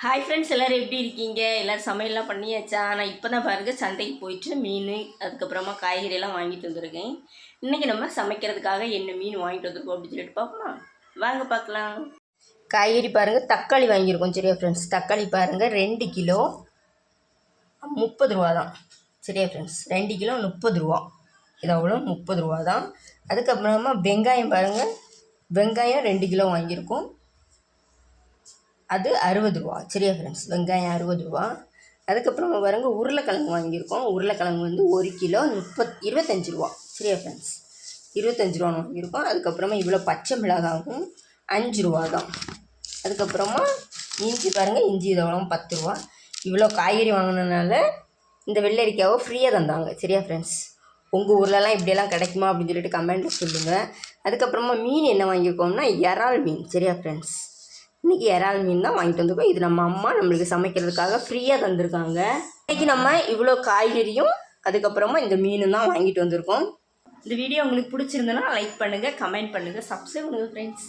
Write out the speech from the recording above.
Hi friends, எல்லோரும் எப்படி இருக்கீங்க? எல்லோரும் சமையல்லாம் பண்ணியாச்சா? நான் இப்போ தான் பாருங்கள் சந்தைக்கு போயிட்டு மீன், அதுக்கப்புறமா காய்கறியெல்லாம் வாங்கிட்டு வந்திருக்கேன். இன்றைக்கி நம்ம சமைக்கிறதுக்காக என்ன மீன் வாங்கிட்டு வந்திருக்கோம் அப்படின்னு சொல்லிட்டு பார்க்கலாம். வாங்க பார்க்கலாம். காய்கறி பாருங்கள், தக்காளி வாங்கியிருக்கோம். சரியா ஃப்ரெண்ட்ஸ், தக்காளி பாருங்கள் 2 கிலோ 30 ரூபா தான். சரியா ஃப்ரெண்ட்ஸ், 2 கிலோ 30 ரூபா. இது அவ்வளோ 30 ரூபா தான். அதுக்கப்புறமா வெங்காயம் பாருங்கள், வெங்காயம் 2 கிலோ வாங்கியிருக்கோம். அது 60 ரூபா. சரியா ஃப்ரெண்ட்ஸ், வெங்காயம் 60 ரூபா. அதுக்கப்புறமா பாருங்க உருளைக்கிழங்கு வாங்கியிருக்கோம். உருளைக்கிழங்கு வந்து 1 கிலோ 25 ரூபா. சரியா ஃப்ரெண்ட்ஸ், 25 ரூபான்னு வாங்கியிருக்கோம். அதுக்கப்புறமா இவ்வளோ பச்சை மிளகாவும் 5 ரூபா தான். அதுக்கப்புறமா இஞ்சி பாருங்கள், இஞ்சி இதெல்லாம் 10 ரூபா. இவ்வளோ காய்கறி வாங்கினதுனால இந்த வெள்ளரிக்காவை ஃப்ரீயாக தந்தாங்க. சரியா ஃப்ரெண்ட்ஸ், உங்கள் ஊர்லலாம் இப்படியெல்லாம் கிடைக்குமா அப்படின்னு சொல்லிட்டு கமெண்ட்டில் சொல்லுங்கள். அதுக்கப்புறமா மீன் என்ன வாங்கியிருக்கோம்னா இறால் மீன். சரியா ஃப்ரெண்ட்ஸ், இன்றைக்கி இறால் மீன் தான் வாங்கிட்டு வந்திருக்கோம். இது நம்ம அம்மா நம்மளுக்கு சமைக்கிறதுக்காக ஃப்ரீயாக தந்திருக்காங்க. இன்றைக்கி நம்ம இவ்வளோ காய்கறியும் அதுக்கப்புறமா இந்த மீனும் தான் வாங்கிட்டு வந்திருக்கோம். இந்த வீடியோ உங்களுக்கு பிடிச்சிருந்ததுன்னா லைக் பண்ணுங்கள், கமெண்ட் பண்ணுங்கள், சப்ஸ்கிரைப் பண்ணுங்கள் ஃப்ரெண்ட்ஸ்.